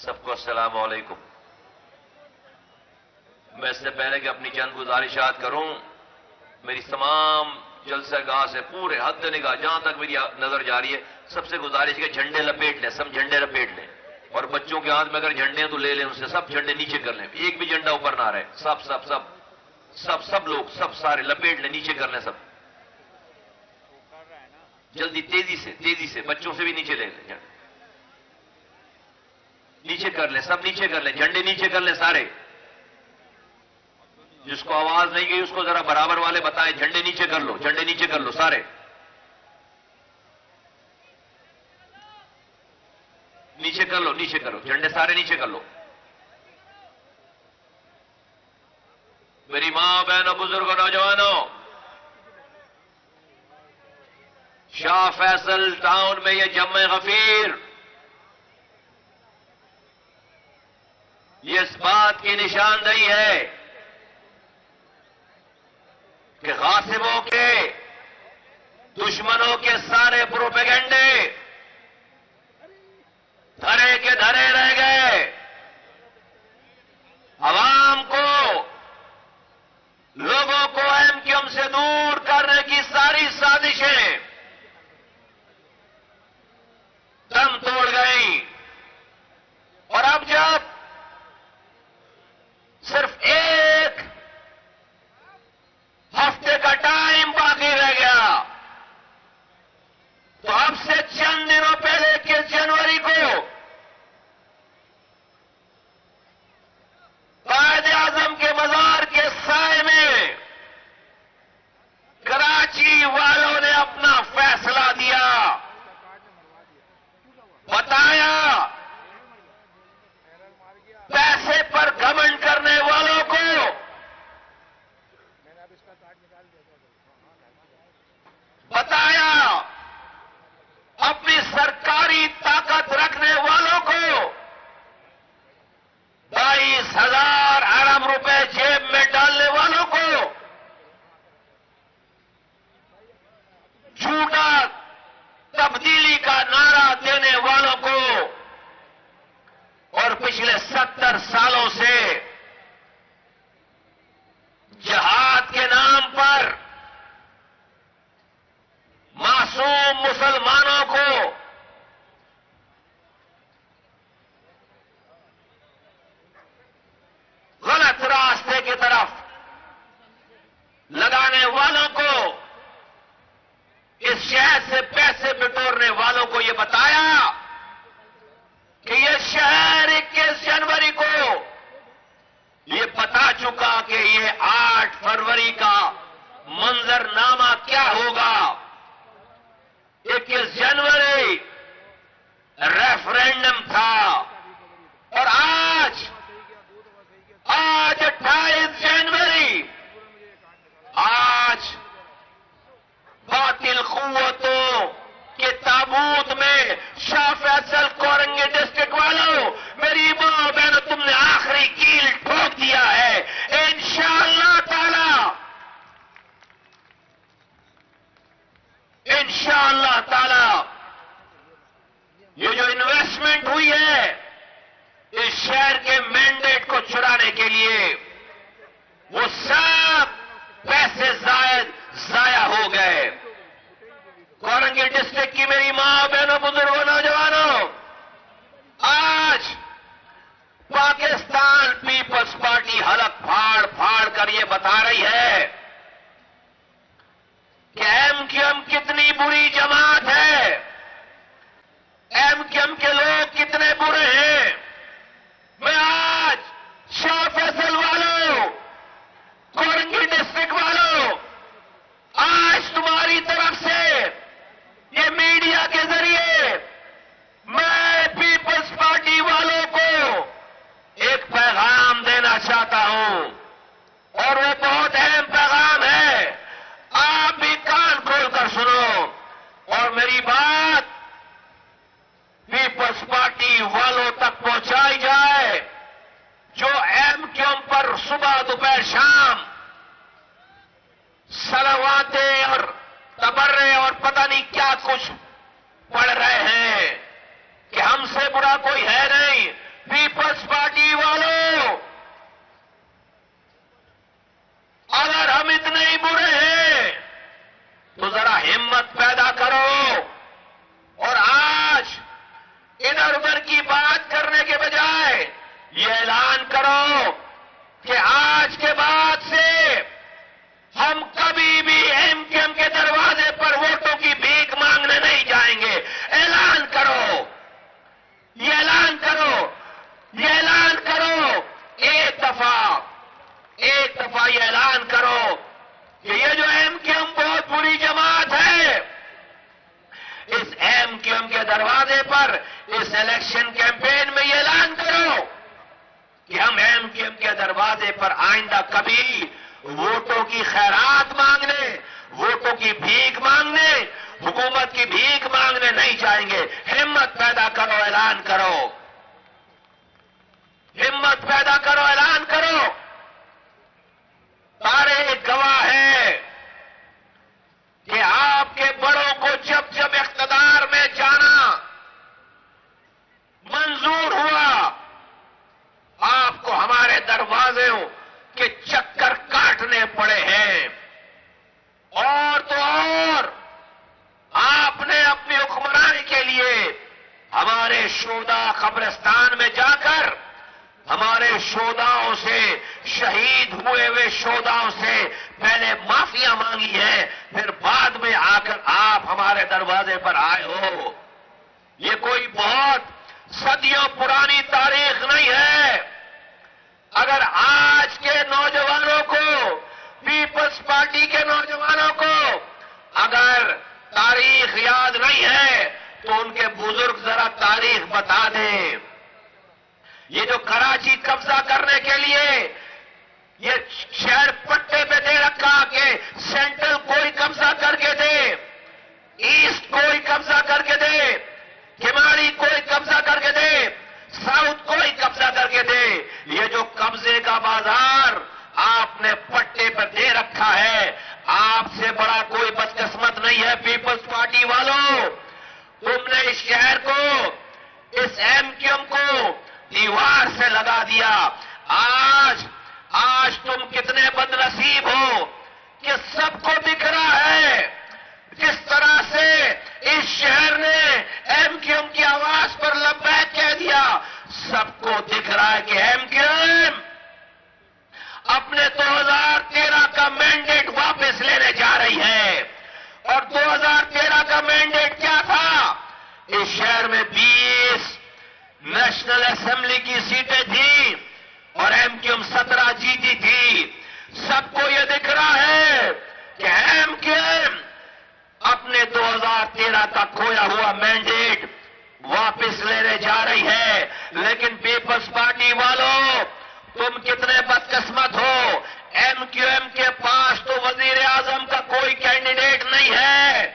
سب کو السلام علیکم. میں اس سے پہلے کہ اپنی چند گزارشات کروں، میری تمام جلسہ گاہ سے پورے حد نگاہ جہاں تک میری نظر جا رہی ہے، سب سے گزارش ہے کہ جھنڈے لپیٹ لیں، سب جھنڈے لپیٹ لیں. اور بچوں کے ہاتھ میں اگر جھنڈے ہیں تو لے لیں ان سے، سب جھنڈے نیچے کر لیں، ایک بھی جھنڈا اوپر نہ رہے. سب سب سب سب سب لوگ سب سارے لپیٹ لیں، نیچے کر لیں سب. جلدی تیزی سے بچوں سے بھی نیچے لے لیں، نیچے کر لیں، سب نیچے کر لیں، جھنڈے نیچے کر لیں سارے. جس کو آواز نہیں گئی اس کو ذرا برابر والے بتائیں جھنڈے نیچے کر لو، جھنڈے نیچے کر لو سارے. نیچے کر لو، نیچے کرو، جھنڈے سارے نیچے کر لو. میری ماں بہنوں بزرگوں نوجوانوں، شاہ فیصل ٹاؤن میں یہ جمع غفیر یہ اس بات کی نشاندہی ہے کہ غاصبوں کے، دشمنوں کے سارے پروپیگنڈے دھرے کے دھرے رہ گئے. عوام کو، لوگوں کو ایم کیو ایم سے دور کرنے کی ساری سازشیں دم توڑ گئیں. اور اب جب صرف ایک ہفتے کا ٹائم باقی رہ گیا تو اب سے چند دنوں پہلے 21 جنوری کو قائد اعظم کے مزار کے سائے میں کراچی والوں نے اپنا فیصلہ دیا. بتایا پیسے پر گھمنڈ کرنے والوں کو بتایا، اپنی سرکاری طاقت رکھنے والوں کو 22,000 ارب روپے جیب میں ڈالنے والوں کو، جھوٹا تبدیلی کا نعرہ دینے والوں کو، اور پچھلے 70 سالوں سے جہاد کے نام پر معصوم مسلمانوں کو غلط راستے کی طرف لگانے والوں کو، اس شہر سے پیسے بٹورنے والوں کو یہ بتایا کہ یہ شہر 21 جنوری کو یہ بتا چکا کہ یہ 8 فروری کا منظرنامہ کیا ہوگا. 21 جنوری ریفرینڈم تھا اور آج 28 جنوری آج باطل قوتوں کے تابوت میں شاہ فیصل کورنگی ڈسٹرکٹ والوں، میری ماں بہنوں، تم نے آخری کیل ٹھوک دیا ہے. انشاءاللہ تعالی، انشاءاللہ تعالی یہ جو انویسٹمنٹ ہوئی ہے اس شہر کے مینڈیٹ کو چرانے کے لیے، وہ سب پیسے ضائع ہو گئے. کورنگی ڈسٹرکٹ کی میری ماں بہنوں بزرگوں نوجوانوں، آج پاکستان پیپلز پارٹی حلق پھاڑ پھاڑ کر یہ بتا رہی ہے کہ ایم کیو ایم کتنی بری جماعت ہے، ایم کیو ایم کے لوگ کتنے برے ہیں. میں آج شاہ فیصل والوں، کورنگی ڈسٹرکٹ والوں، آج تمہاری طرف سے یہ میڈیا کے ذریعے میں پیپلز پارٹی والوں کو ایک پیغام دینا چاہتا ہوں، اور وہ بہت اہم پیغام ہے. آپ بھی کان کھول کر سنو، اور کی بات کرنے کے بجائے یہ اعلان کرو کہ آج کے بعد سے ہم کبھی بھی ایم کیو ایم کے دروازے پر ووٹوں کی بھیک مانگنے نہیں جائیں گے. اعلان کرو, یہ اعلان کرو, یہ اعلان کرو. ایک دفعہ یہ اعلان کرو کہ یہ جو ایم کیو ایم بہت بری جماعت ہے, اس ایم کیو ایم کے دروازے پر اس الیکشن کیمپین میں یہ اعلان کرو کہ ہم ایم کیو ایم کے دروازے پر آئندہ کبھی ووٹوں کی خیرات مانگنے, ووٹوں کی بھیک مانگنے, حکومت کی بھیک مانگنے نہیں جائیں گے. ہمت پیدا کرو, اعلان کرو, ہمت پیدا کرو, اعلان کرو. تاریخ گواہ ہے کہ آپ کے بڑوں کو جب جب اقتدار میں جانا منظور ہوا, آپ کو ہمارے دروازوں کے چکر کاٹنے پڑے ہیں. اور تو اور آپ نے اپنی حکمرانی کے لیے ہمارے شہدا قبرستان میں جا کر ہمارے شہداؤں سے, شہید ہوئے ہوئے شہداؤں سے پہلے معافیاں مانگی ہے, پھر بعد میں آ کر آپ ہمارے دروازے پر آئے ہو. یہ کوئی بہت صدیوں پرانی تاریخ نہیں ہے. اگر آج کے نوجوانوں کو, پیپلز پارٹی کے نوجوانوں کو اگر تاریخ یاد نہیں ہے تو ان کے بزرگ ذرا تاریخ بتا دیں. یہ جو کراچی قبضہ کرنے کے لیے یہ شہر پٹے پہ دے رکھا کہ سینٹرل کوئی قبضہ کر کے دے, ایسٹ کوئی قبضہ کر کے دے, کماڑی کوئی قبضہ کر کے دے, ساؤتھ کوئی قبضہ کر کے دے, یہ جو قبضے کا بازار آپ نے پٹے پر دے رکھا ہے, آپ سے بڑا کوئی بدقسمت نہیں ہے پیپلز پارٹی والوں. تم نے اس شہر کو, اس ایم کیو ایم کو دیوار سے لگا دیا. آج تم کتنے بد نصیب ہو کہ سب کو دکھ رہا ہے جس طرح سے اس شہر نے ایم کیو ایم کی آواز پر لبیک کہہ دیا. سب کو دکھ رہا ہے کہ ایم کیو ایم اپنے 2013 کا مینڈیٹ واپس لینے جا رہی ہے. اور 2013 کا مینڈیٹ کیا تھا؟ اس شہر میں 20 نیشنل اسمبلی کی سیٹیں تھیں اور ایم کیو ایم 17 جیتی تھی. سب کو یہ دکھ رہا ہے کہ ایم کیو ایم اپنے 2013 کا کھویا ہوا مینڈیٹ واپس لینے جا رہی ہے. لیکن پیپلز پارٹی والوں, تم کتنے بدقسمت ہو, ایم کیو ایم کے پاس تو وزیر اعظم کا کوئی کینڈیڈیٹ نہیں ہے.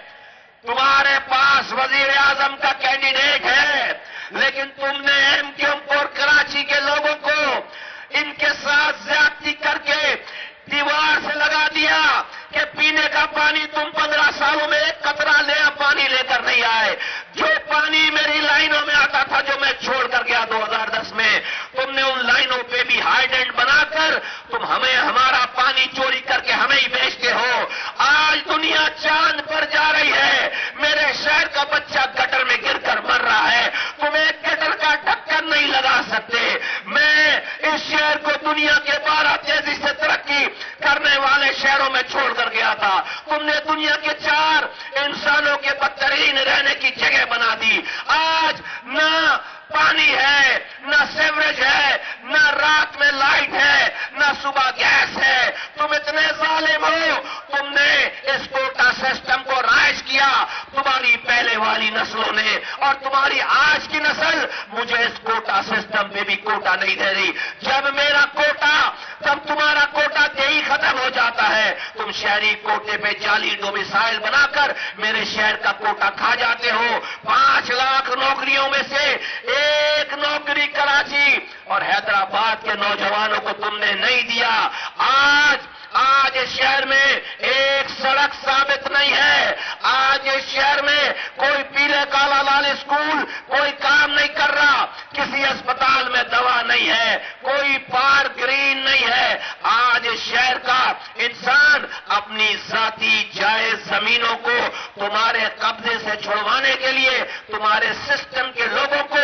تمہارے پاس وزیر اعظم کا کینڈیڈیٹ ہے, لیکن تم نے ایم کیو ایم اور کراچی کے لوگوں کو ان کے ساتھ زیادتی کر کے دیوار سے لگا دیا کہ پینے کا پانی تم 15 سالوں میں ایک قطرہ نیا پانی لے کر نہیں آئے. جو پانی میری لائنوں میں آتا تھا جو میں چھوڑ کر گیا 2010 میں, تم نے ان لائنوں پہ بھی ہائیڈنٹ بنا کر تم ہمیں ہمارا پانی چوری کر کے ہمیں ہی بیچتے ہو. آج دنیا چاند پر جا رہی ہے, میرے شہر کا بچہ گٹر میں گر کر مر رہا ہے, تم ایک گٹر کا ڈھکن نہیں لگا سکتے. میں اس شہر کو دنیا کے 12 تیزی سے ترقی کرنے والے شہروں میں چھوڑ کر گیا تھا. تم نے دنیا کے 4 انسانوں کے بدترین رہنے کی جگہ بنا دی. آج نہ پانی ہے, نہ سیوریج ہے, نہ رات میں لائٹ ہے, نہ صبح گیس ہے. تم اتنے ظالم ہو, تم نے اس کوٹا سسٹم کو رائج کیا تمہاری پہلے والی نسلوں نے, اور تمہاری آج کی نسل مجھے اس کوٹا سسٹم پہ بھی کوٹا نہیں دے رہی. جب میرا کوٹا, تب تمہارا کوٹا ہی ختم ہو جاتا ہے. تم شہری کوٹے پہ جعلی ڈومیسائل بنا کر میرے شہر کا کوٹا کھا جاتے ہو. 5 لاکھ نوکریوں میں سے ایک نوکری کراچی اور حیدرآباد کے نوجوانوں کو تم نے نہیں دیا. آج اس شہر میں ایک سڑک ثابت نہیں ہے. آج اس شہر میں کوئی پیلے کالا لال اسکول کوئی کام نہیں کر رہا, کسی اسپتال میں دوا نہیں ہے, کوئی پارک گرین نہیں ہے. آج اس شہر کا انسان اپنی ذاتی جائز زمینوں کو تمہارے قبضے سے چھڑوانے کے لیے تمہارے سسٹم کے لوگوں کو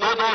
2-2,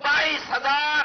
22,000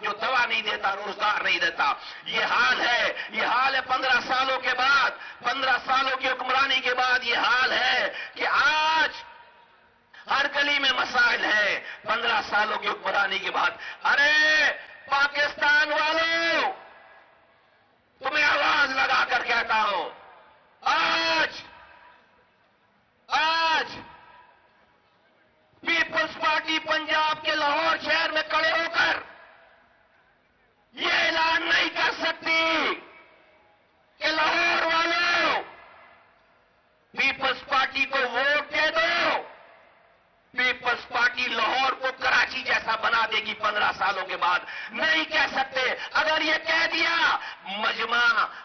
جو دوا نہیں دیتا، روزگار نہیں دیتا. یہ حال ہے 15 سالوں کے بعد، 15 سالوں کی حکمرانی کے بعد یہ حال ہے کہ آج ہر گلی میں مسائل ہے. 15 سالوں کی حکمرانی کے بعد. ارے پاکستان والوں، تمہیں آواز لگا کر کہتا ہوں، آج پیپلز پارٹی پنجاب کے لاہور شہر میں کھڑے ہو کر یہ اعلان نہیں کر سکتی کہ لاہور والوں پیپلز پارٹی کو ووٹ دے دو. پیپلز پارٹی لاہور کو کراچی جیسا بنا دے گی 15 سالوں کے بعد. نہیں کہہ سکتے. اگر یہ کہہ دیا،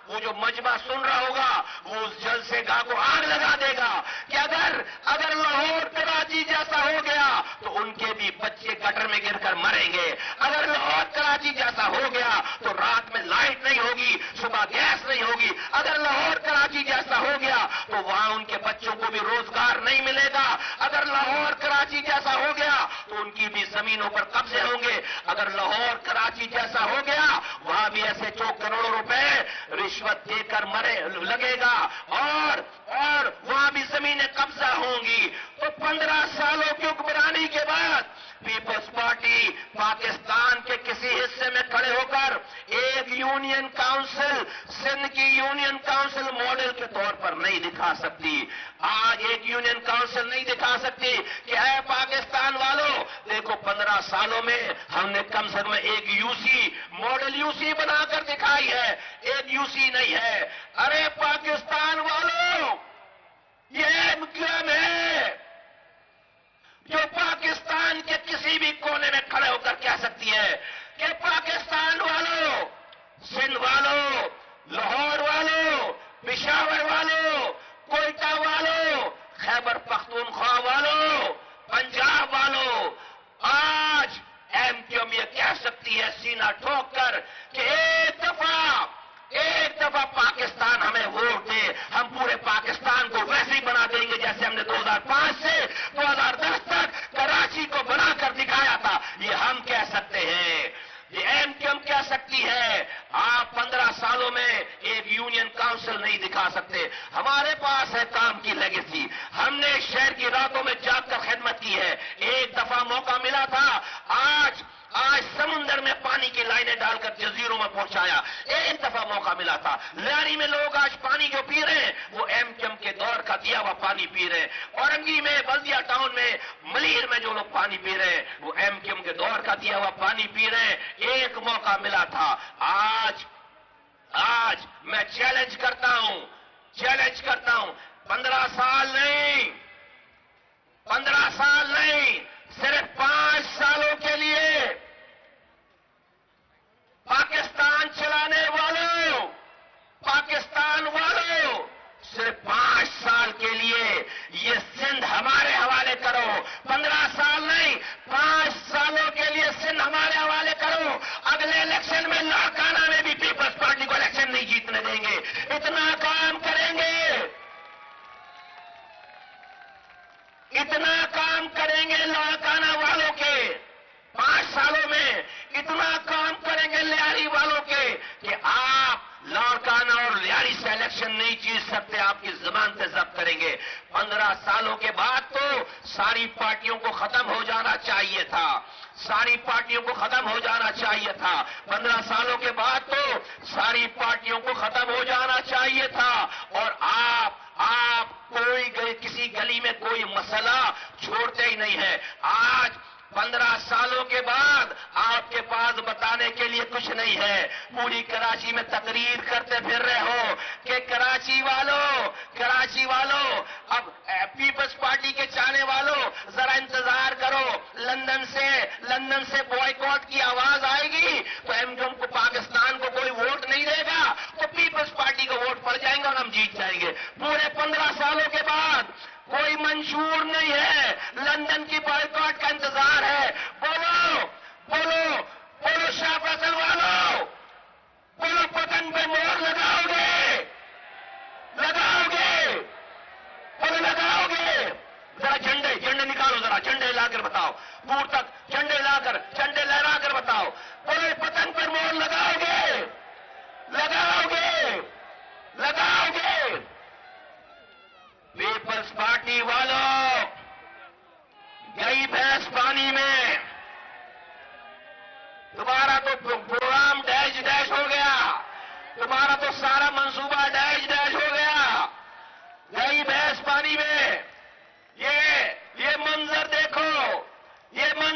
وہ جو مجمع سن رہا ہوگا وہ اس جلسے گاہ کو آگ لگا دے گا کہ اگر لاہور کراچی جیسا ہو گیا تو ان کے بھی بچے گٹر میں گر کر مریں گے. اگر لاہور کراچی جیسا ہو گیا تو رات میں لائٹ نہیں ہوگی، صبح گیس نہیں ہوگی. اگر لاہور کراچی جیسا ہو گیا تو وہاں ان کے بچوں کو بھی روزگار نہیں ملے گا. اگر لاہور کراچی جیسا ہو گیا تو ان کی بھی زمینوں پر قبضے ہوں گے. اگر لاہور کراچی جیسا ہو گیا وہاں بھی ایسے کروڑوں روپے رشوت دے کر لگے گا اور وہاں بھی زمینیں قبضہ ہوں گی. تو 15 سالوں کی حکمرانی کے بعد پیپلز پارٹی پاکستان کے کسی حصے میں کھڑے ہو کر ایک یونین کاؤنسل، سندھ کی یونین کاؤنسل ماڈل کے طور پر نہیں دکھا سکتی. آج ایک یونین کاؤنسل نہیں دکھا سکتی کہ اے پاکستان والوں دیکھو 15 سالوں میں ہم نے کم سے کم ایک یوسی ماڈل یوسی بنا کر دکھائی ہے. ایک یوسی نہیں ہے. ارے پاکستان والوں، یہ MQM ہے جو پاکستان کے کسی بھی کونے میں کھڑے ہو کر کہہ سکتی ہے کہ پاکستان والوں، سندھ والوں، لاہور والوں، پشاور والوں، کوئٹہ والوں، خیبر پختونخوا والوں، پنجاب والوں، آج MQM یہ کہہ سکتی ہے سینہ ٹھوک کر کہ ایک دفعہ پاکستان ہمیں ووٹ دے، ہم پورے پاکستان کو ویسے ہی بنا دیں گے جیسے ہم نے 2005 سے 2010 تک کراچی کو بنا کر دکھایا تھا. یہ ہم کہہ سکتے ہیں، یہ MQM کہہ سکتی ہے. آپ 15 سالوں میں ایک یونین کاؤنسل نہیں دکھا سکتے. ہمارے پاس ہے کام کی لیگیسی. ہم نے شہر کی راتوں میں جاگ کر خدمت کی ہے. ایک دفعہ موقع ملا تھا، آج سمندر میں پانی کی لائنیں ڈال کر جزیروں میں پہنچایا. ایک دفعہ موقع ملا تھا. لیاری میں لوگ آج پانی جو پی رہے ہیں وہ MQM کے دور کا دیا ہوا پانی پی رہے ہیں. اورنگی میں، بلدیا ٹاؤن میں، ملیر میں جو لوگ پانی پی رہے ہیں وہ MQM کے دور کا دیا ہوا پانی پی رہے ہیں. ایک موقع ملا تھا. آج میں چیلنج کرتا ہوں 15 سال نہیں، صرف 5 سالوں کے لیے پاکستان والوں صرف 5 سال کے لیے یہ سندھ ہمارے حوالے کرو. 15 سال نہیں، 5 سالوں کے لیے سندھ ہمارے حوالے کرو. اگلے الیکشن میں لاڑکانہ میں بھی پیپلز پارٹی کو الیکشن نہیں جیتنے دیں گے. اتنا کام کریں گے لاڑکانہ والوں کے. 5 سالوں میں اتنا کام کریں گے لیاری والوں کے کہ آپ لاڑکانہ اور لیاری سے الیکشن نہیں جیت سکتے. آپ کی زبان سے ضبط کریں گے. 15 سالوں کے بعد تو ساری پارٹیوں کو ختم ہو جانا چاہیے تھا. 15 سالوں کے بعد تو ساری پارٹیوں کو ختم ہو جانا چاہیے تھا. اور آپ کسی گلی میں کوئی مسئلہ چھوڑتے ہی نہیں ہے. آج 15 سالوں کے بعد آپ کے پاس بتانے کے لیے کچھ نہیں ہے. پوری کراچی میں تقریر کرتے پھر رہے ہو کہ کراچی والوں اب پیپلز پارٹی کے چاہنے والوں ذرا انتظار کرو، لندن سے بوائیکاٹ کی آواز آئے گی تو MQM کو پاکستان کو کوئی ووٹ نہیں دے گا تو پیپلز پارٹی کو ووٹ پڑ جائیں گے اور ہم جیت جائیں گے. پورے 15 سالوں کے بعد کوئی منشور نہیں ہے، لندن کی بائیکاٹ کا انتظار ہے. بولو شاہ فیصل والو، بولو پتن پہ مہر لگاؤ گے